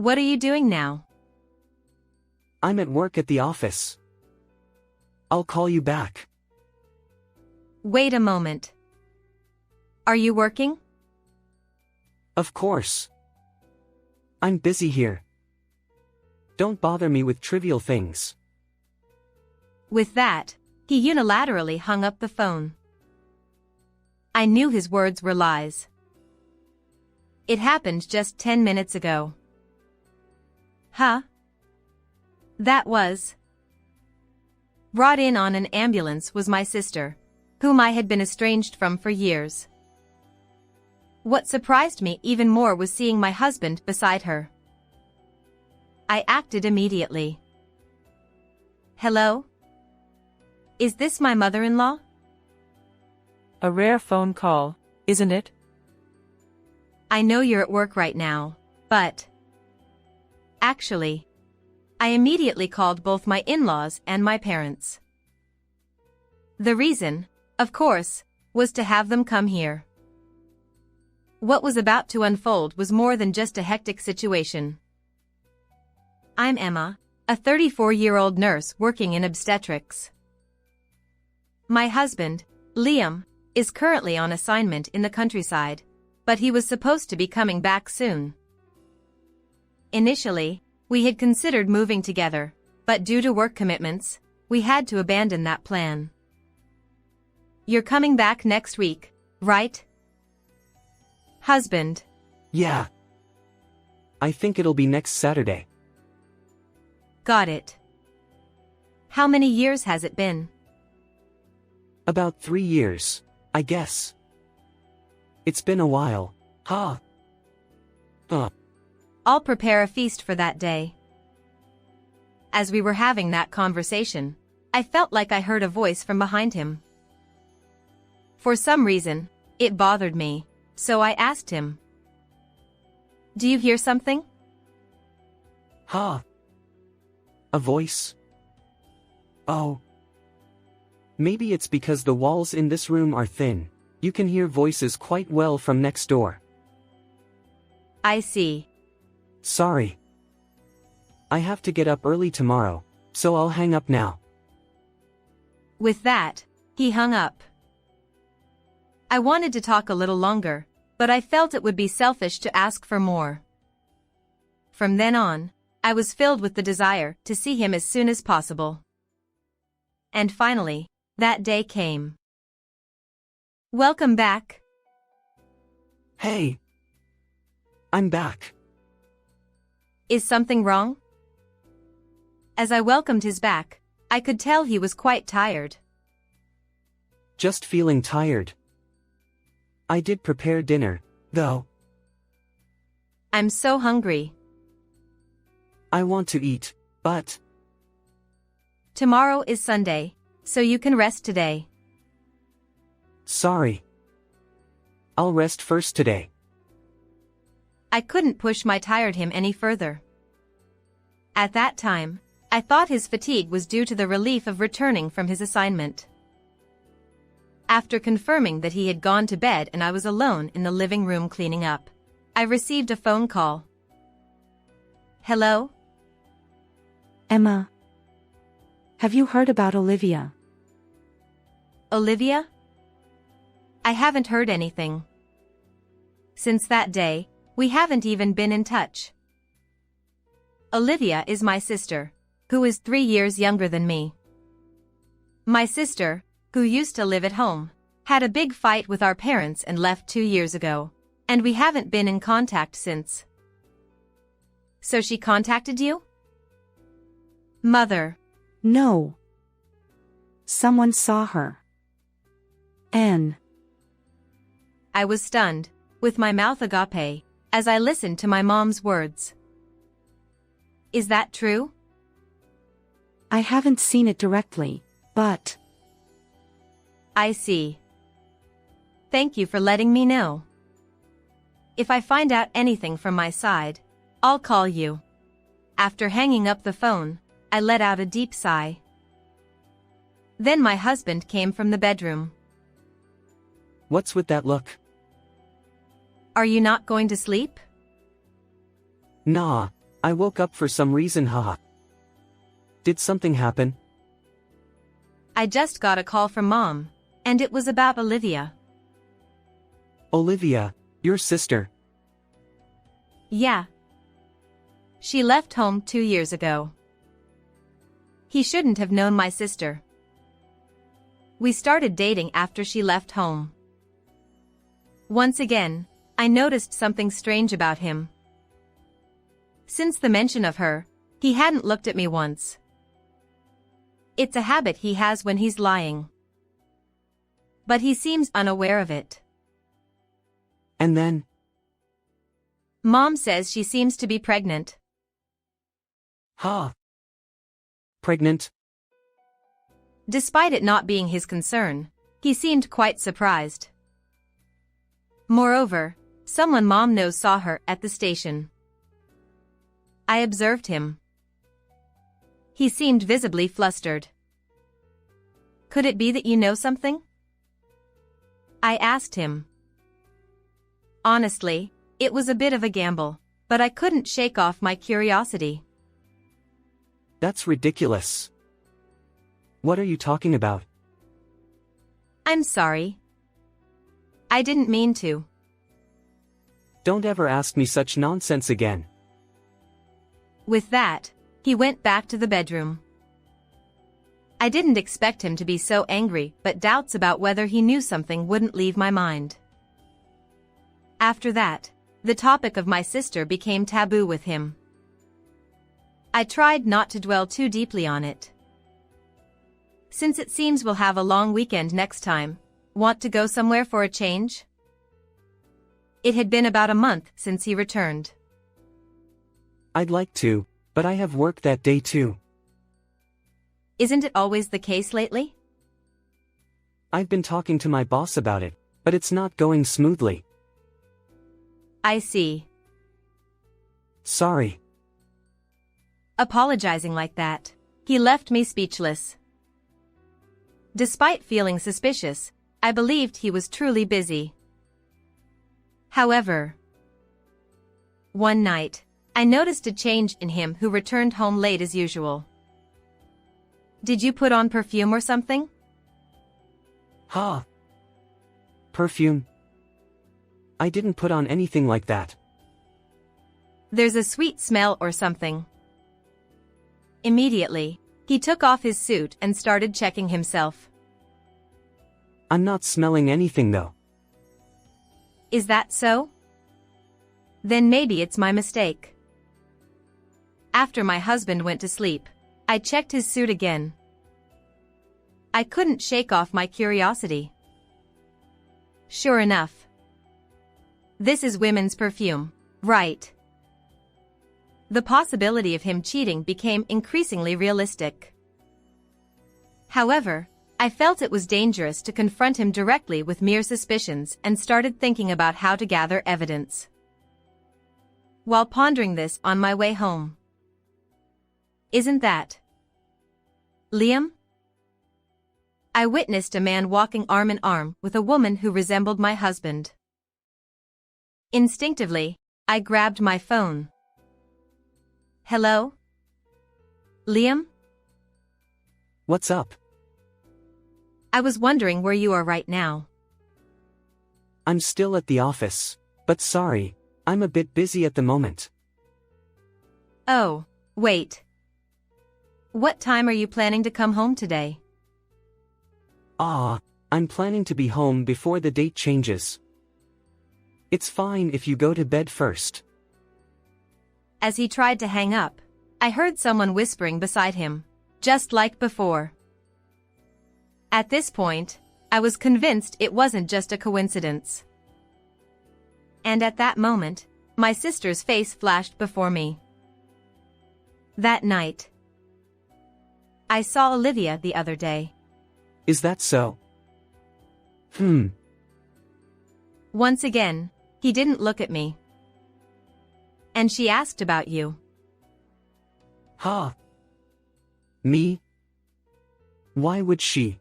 What are you doing now? I'm at work at the office. I'll call you back. Wait a moment. Are you working? Of course. I'm busy here. Don't bother me with trivial things. With that, he unilaterally hung up the phone. I knew his words were lies. It happened just 10 minutes ago. Huh? That was. Brought in on an ambulance was my sister, whom I had been estranged from for years. What surprised me even more was seeing my husband beside her. I acted immediately. Hello? Is this my mother-in-law? A rare phone call, isn't it? I know you're at work right now, but... Actually, I immediately called both my in-laws and my parents. The reason, of course, was to have them come here. What was about to unfold was more than just a hectic situation. I'm Emma, a 34-year-old nurse working in obstetrics. My husband, Liam, is currently on assignment in the countryside, but he was supposed to be coming back soon. Initially, we had considered moving together, but due to work commitments, we had to abandon that plan. You're coming back next week, right? Husband. Yeah. I think it'll be next Saturday. Got it. How many years has it been? About 3 years, I guess. It's been a while, huh? I'll prepare a feast for that day. As we were having that conversation, I felt like I heard a voice from behind him. For some reason, it bothered me, so I asked him. Do you hear something? Huh? A voice? Oh. Maybe it's because the walls in this room are thin. You can hear voices quite well from next door. I see. Sorry. I have to get up early tomorrow, so I'll hang up now. With that, he hung up. I wanted to talk a little longer, but I felt it would be selfish to ask for more. From then on, I was filled with the desire to see him as soon as possible. And finally, that day came. Welcome back. Hey. I'm back. Is something wrong? As I welcomed his back, I could tell he was quite tired. Just feeling tired. I did prepare dinner, though. I'm so hungry. I want to eat, but... Tomorrow is Sunday, so you can rest today. Sorry. I'll rest first today. I couldn't push my tired him any further. At that time, I thought his fatigue was due to the relief of returning from his assignment. After confirming that he had gone to bed and I was alone in the living room cleaning up, I received a phone call. Hello? Emma. Have you heard about Olivia? Olivia? I haven't heard anything. Since that day, we haven't even been in touch. Olivia is my sister, who is 3 years younger than me. My sister, who used to live at home, had a big fight with our parents and left 2 years ago, and we haven't been in contact since. So she contacted you? Mother. No. Someone saw her. Anne. I was stunned, with my mouth agape, as I listened to my mom's words. Is that true? I haven't seen it directly, but... I see. Thank you for letting me know. If I find out anything from my side, I'll call you. After hanging up the phone, I let out a deep sigh. Then my husband came from the bedroom. What's with that look? Are you not going to sleep? Nah, I woke up for some reason, haha. Did something happen? I just got a call from Mom, and it was about Olivia. Olivia, your sister. Yeah. She left home 2 years ago. He shouldn't have known my sister. We started dating after she left home. Once again, I noticed something strange about him. Since the mention of her, he hadn't looked at me once. It's a habit he has when he's lying. But he seems unaware of it. And then? Mom says she seems to be pregnant. Ha! Pregnant? Despite it not being his concern, he seemed quite surprised. Moreover, someone Mom knows saw her at the station. I observed him. He seemed visibly flustered. Could it be that you know something? I asked him. Honestly, it was a bit of a gamble, but I couldn't shake off my curiosity. That's ridiculous. What are you talking about? I'm sorry. I didn't mean to. Don't ever ask me such nonsense again. With that, he went back to the bedroom. I didn't expect him to be so angry, but doubts about whether he knew something wouldn't leave my mind. After that, the topic of my sister became taboo with him. I tried not to dwell too deeply on it. Since it seems we'll have a long weekend next time, want to go somewhere for a change? It had been about a month since he returned. I'd like to, but I have work that day too. Isn't it always the case lately? I've been talking to my boss about it, but it's not going smoothly. I see. Sorry. Apologizing like that, he left me speechless. Despite feeling suspicious, I believed he was truly busy. However, one night, I noticed a change in him who returned home late as usual. Did you put on perfume or something? Ha! Perfume? I didn't put on anything like that. There's a sweet smell or something. Immediately, he took off his suit and started checking himself. I'm not smelling anything though. Is that so? Then maybe it's my mistake. After my husband went to sleep, I checked his suit again. I couldn't shake off my curiosity. Sure enough. This is women's perfume, right? The possibility of him cheating became increasingly realistic. However, I felt it was dangerous to confront him directly with mere suspicions and started thinking about how to gather evidence. While pondering this on my way home. Isn't that Liam? I witnessed a man walking arm in arm with a woman who resembled my husband. Instinctively, I grabbed my phone. Hello? Liam? What's up? I was wondering where you are right now. I'm still at the office, but sorry, I'm a bit busy at the moment. Oh, wait. What time are you planning to come home today? I'm planning to be home before the date changes. It's fine if you go to bed first. As he tried to hang up, I heard someone whispering beside him, just like before. At this point, I was convinced it wasn't just a coincidence. And at that moment, my sister's face flashed before me. That night, I saw Olivia the other day. Is that so? Once again, he didn't look at me. And she asked about you. Ha! Me? Why would she?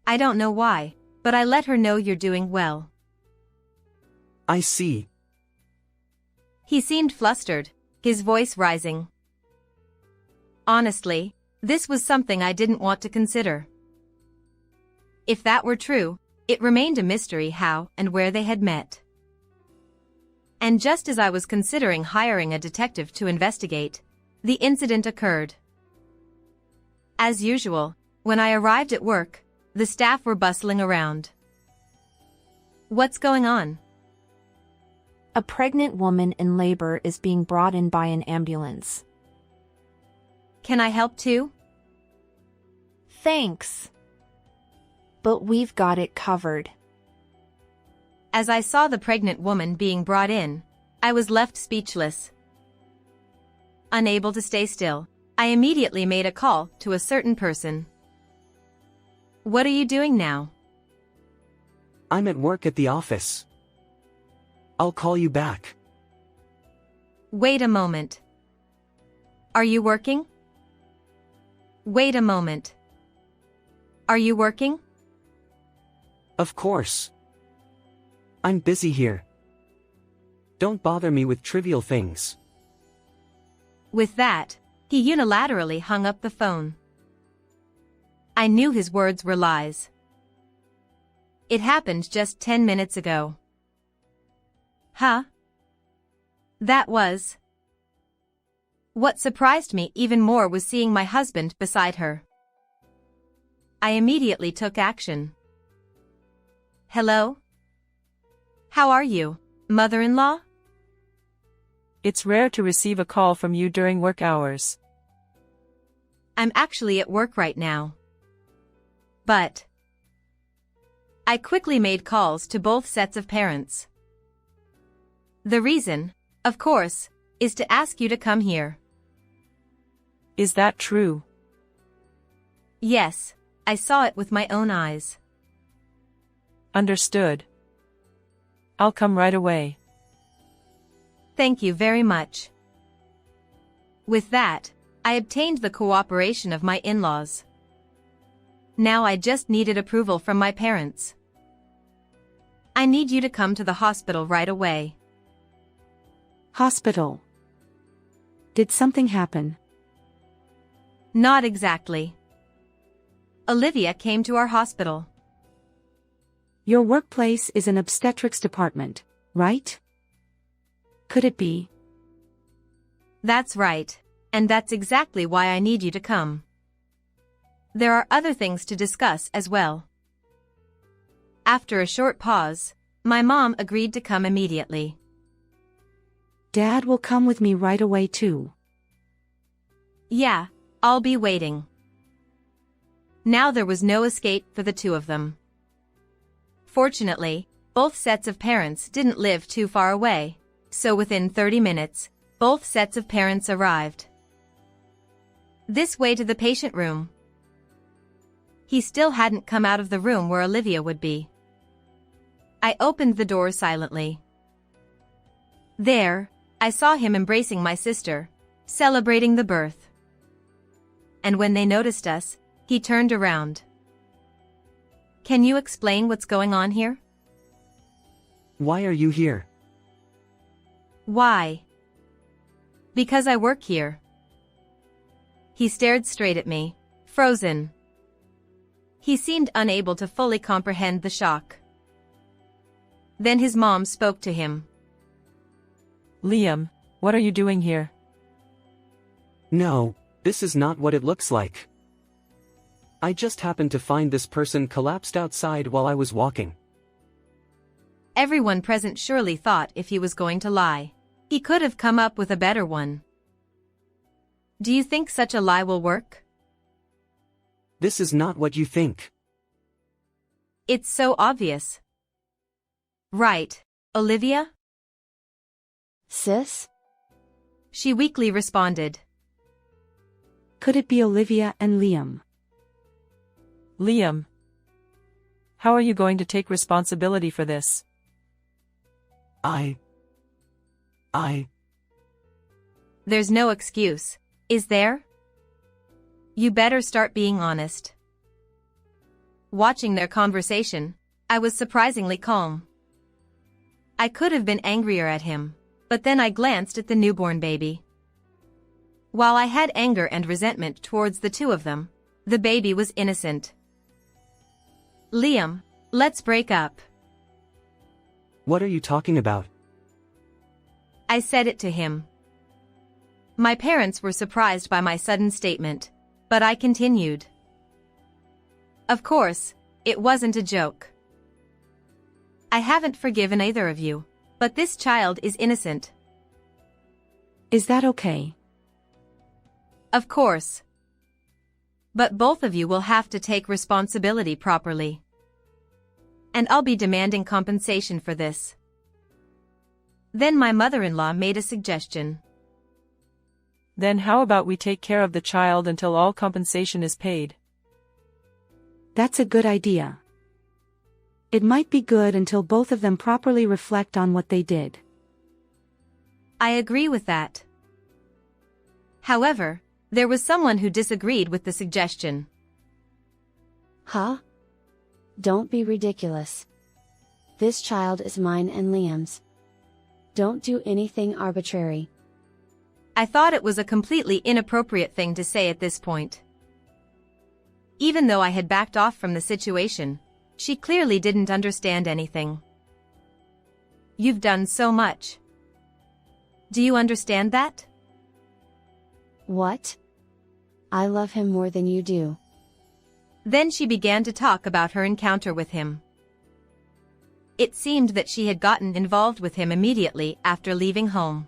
I don't know why, but I let her know you're doing well. I see. He seemed flustered, his voice rising. Honestly, this was something I didn't want to consider. If that were true, it remained a mystery how and where they had met. And just as I was considering hiring a detective to investigate, the incident occurred. As usual, when I arrived at work, the staff were bustling around. What's going on? A pregnant woman in labor is being brought in by an ambulance. Can I help too? Thanks. But we've got it covered. As I saw the pregnant woman being brought in, I was left speechless. Unable to stay still, I immediately made a call to a certain person. What are you doing now? I'm at work at the office. I'll call you back. Wait a moment. Are you working? Wait a moment. Are you working? Of course. I'm busy here. Don't bother me with trivial things. With that, he unilaterally hung up the phone. I knew his words were lies. It happened just 10 minutes ago. Huh? That was. What surprised me even more was seeing my husband beside her. I immediately took action. Hello? How are you, mother-in-law? It's rare to receive a call from you during work hours. I'm actually at work right now. But I quickly made calls to both sets of parents. The reason, of course, is to ask you to come here. Is that true? Yes, I saw it with my own eyes. Understood. I'll come right away. Thank you very much. With that, I obtained the cooperation of my in-laws. Now I just needed approval from my parents. I need you to come to the hospital right away. Hospital. Did something happen? Not exactly. Olivia came to our hospital. Your workplace is an obstetrics department, right? Could it be? That's right, and that's exactly why I need you to come. There are other things to discuss as well. After a short pause, my mom agreed to come immediately. Dad will come with me right away too. Yeah, I'll be waiting. Now there was no escape for the two of them. Fortunately, both sets of parents didn't live too far away, so within 30 minutes, both sets of parents arrived. This way to the patient room. He still hadn't come out of the room where Olivia would be. I opened the door silently. There, I saw him embracing my sister, celebrating the birth. And when they noticed us, he turned around. Can you explain what's going on here? Why are you here? Why? Because I work here. He stared straight at me, frozen. He seemed unable to fully comprehend the shock. Then his mom spoke to him. Liam, what are you doing here? No, this is not what it looks like. I just happened to find this person collapsed outside while I was walking. Everyone present surely thought if he was going to lie, he could have come up with a better one. Do you think such a lie will work? This is not what you think. It's so obvious. Right, Olivia? Sis? She weakly responded. Could it be Olivia and Liam? Liam. How are you going to take responsibility for this? I. There's no excuse, is there? You better start being honest. Watching their conversation, I was surprisingly calm. I could have been angrier at him, but then I glanced at the newborn baby. While I had anger and resentment towards the two of them, the baby was innocent. Liam, let's break up. What are you talking about? I said it to him. My parents were surprised by my sudden statement, but I continued. Of course, it wasn't a joke. I haven't forgiven either of you, but this child is innocent. Is that okay? Of course. But both of you will have to take responsibility properly. And I'll be demanding compensation for this. Then my mother-in-law made a suggestion. Then how about we take care of the child until all compensation is paid? That's a good idea. It might be good until both of them properly reflect on what they did. I agree with that. However, there was someone who disagreed with the suggestion. Huh? Don't be ridiculous. This child is mine and Liam's. Don't do anything arbitrary. I thought it was a completely inappropriate thing to say at this point. Even though I had backed off from the situation, she clearly didn't understand anything. You've done so much. Do you understand that? What? I love him more than you do. Then she began to talk about her encounter with him. It seemed that she had gotten involved with him immediately after leaving home.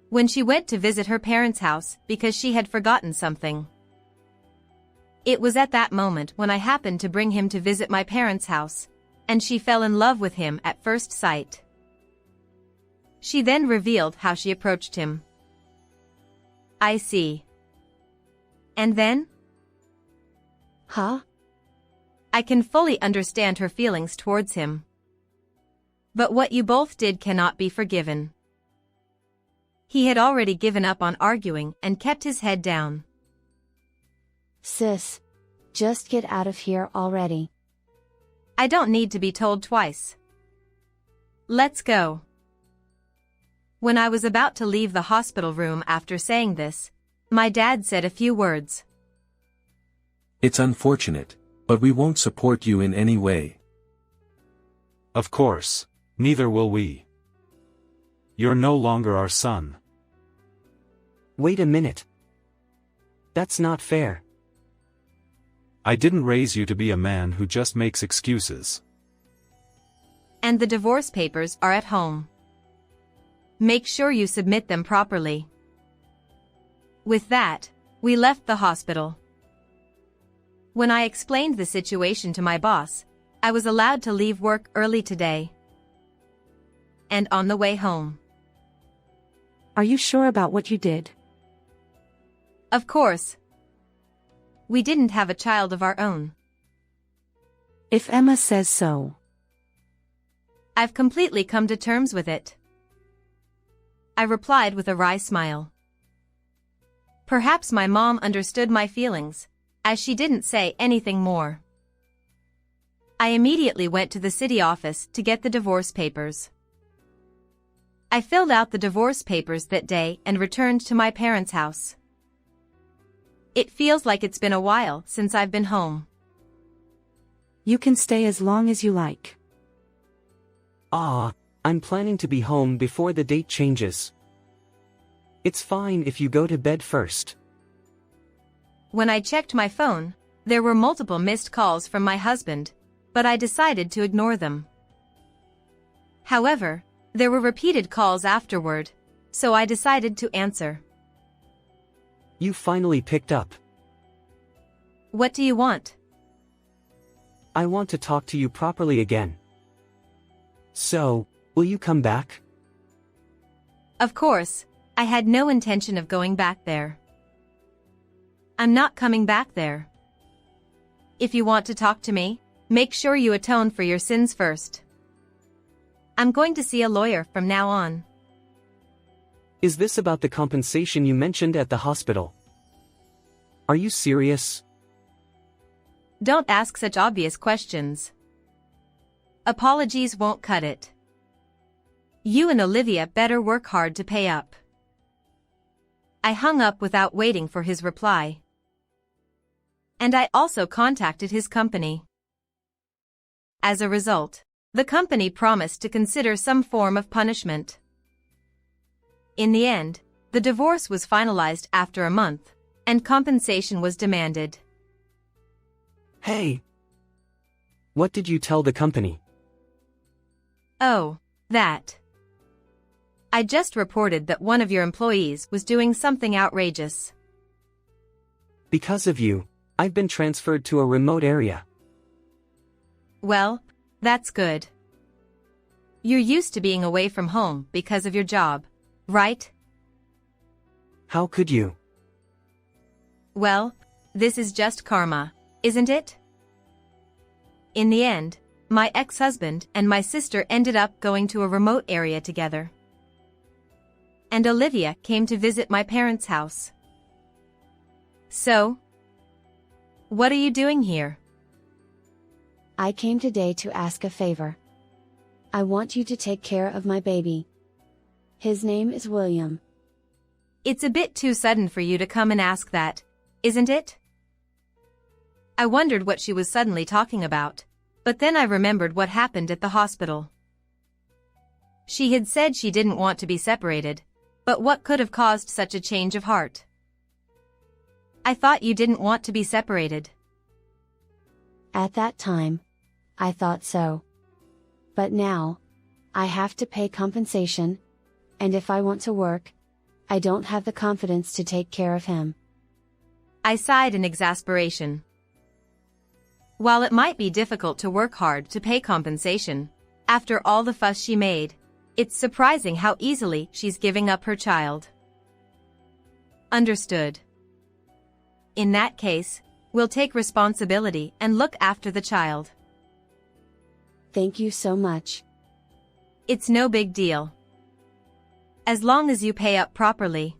When she went to visit her parents' house because she had forgotten something. It was at that moment when I happened to bring him to visit my parents' house, and she fell in love with him at first sight. She then revealed how she approached him. I see. And then? Huh? I can fully understand her feelings towards him. But what you both did cannot be forgiven. He had already given up on arguing and kept his head down. Sis, just get out of here already. I don't need to be told twice. Let's go. When I was about to leave the hospital room after saying this, my dad said a few words. It's unfortunate, but we won't support you in any way. Of course, neither will we. You're no longer our son. Wait a minute. That's not fair. I didn't raise you to be a man who just makes excuses. And the divorce papers are at home. Make sure you submit them properly. With that, we left the hospital. When I explained the situation to my boss, I was allowed to leave work early today. And on the way home. Are you sure about what you did? Of course. We didn't have a child of our own. If Emma says so. I've completely come to terms with it. I replied with a wry smile. Perhaps my mom understood my feelings, as she didn't say anything more. I immediately went to the city office to get the divorce papers. I filled out the divorce papers that day and returned to my parents' house. It feels like it's been a while since I've been home. You can stay as long as you like. I'm planning to be home before the date changes. It's fine if you go to bed first. When I checked my phone, there were multiple missed calls from my husband, but I decided to ignore them. However, there were repeated calls afterward, so I decided to answer. You finally picked up. What do you want? I want to talk to you properly again. So, will you come back? Of course, I had no intention of going back there. I'm not coming back there. If you want to talk to me, make sure you atone for your sins first. I'm going to see a lawyer from now on. Is this about the compensation you mentioned at the hospital? Are you serious? Don't ask such obvious questions. Apologies won't cut it. You and Olivia better work hard to pay up. I hung up without waiting for his reply. And I also contacted his company. As a result, the company promised to consider some form of punishment. In the end, the divorce was finalized after a month, and compensation was demanded. Hey! What did you tell the company? Oh, that. I just reported that one of your employees was doing something outrageous. Because of you, I've been transferred to a remote area. Well, that's good. You're used to being away from home because of your job, right? How could you? Well, this is just karma, isn't it? In the end, my ex-husband and my sister ended up going to a remote area together. And Olivia came to visit my parents' house. So, what are you doing here? I came today to ask a favor. I want you to take care of my baby. His name is William. It's a bit too sudden for you to come and ask that, isn't it? I wondered what she was suddenly talking about, but then I remembered what happened at the hospital. She had said she didn't want to be separated, but what could have caused such a change of heart? I thought you didn't want to be separated. At that time, I thought so. But now, I have to pay compensation, and if I want to work, I don't have the confidence to take care of him. I sighed in exasperation. While it might be difficult to work hard to pay compensation, after all the fuss she made, it's surprising how easily she's giving up her child. Understood. In that case, we'll take responsibility and look after the child. Thank you so much. It's no big deal. As long as you pay up properly.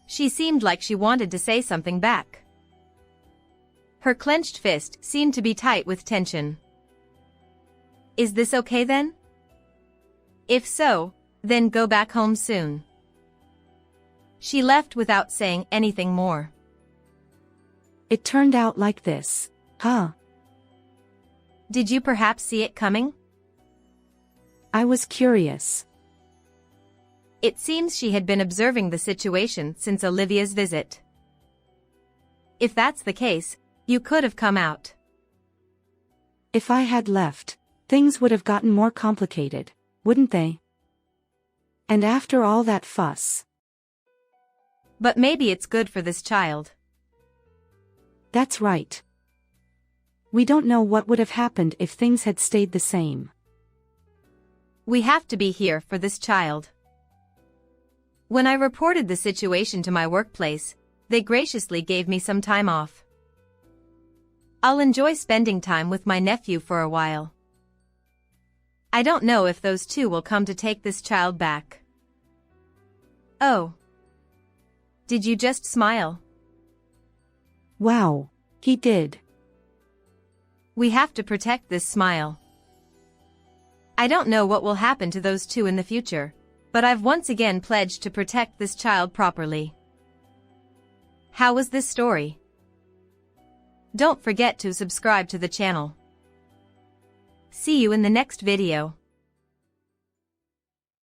She seemed like she wanted to say something back. Her clenched fist seemed to be tight with tension. Is this okay then? If so, then go back home soon. She left without saying anything more. It turned out like this, huh? Did you perhaps see it coming? I was curious. It seems she had been observing the situation since Olivia's visit. If that's the case, you could have come out. If I had left, things would have gotten more complicated, wouldn't they? And after all that fuss. But maybe it's good for this child. That's right. We don't know what would have happened if things had stayed the same. We have to be here for this child. When I reported the situation to my workplace, they graciously gave me some time off. I'll enjoy spending time with my nephew for a while. I don't know if those two will come to take this child back. Oh. Did you just smile? Wow, he did. We have to protect this smile. I don't know what will happen to those two in the future, but I've once again pledged to protect this child properly. How was this story? Don't forget to subscribe to the channel. See you in the next video.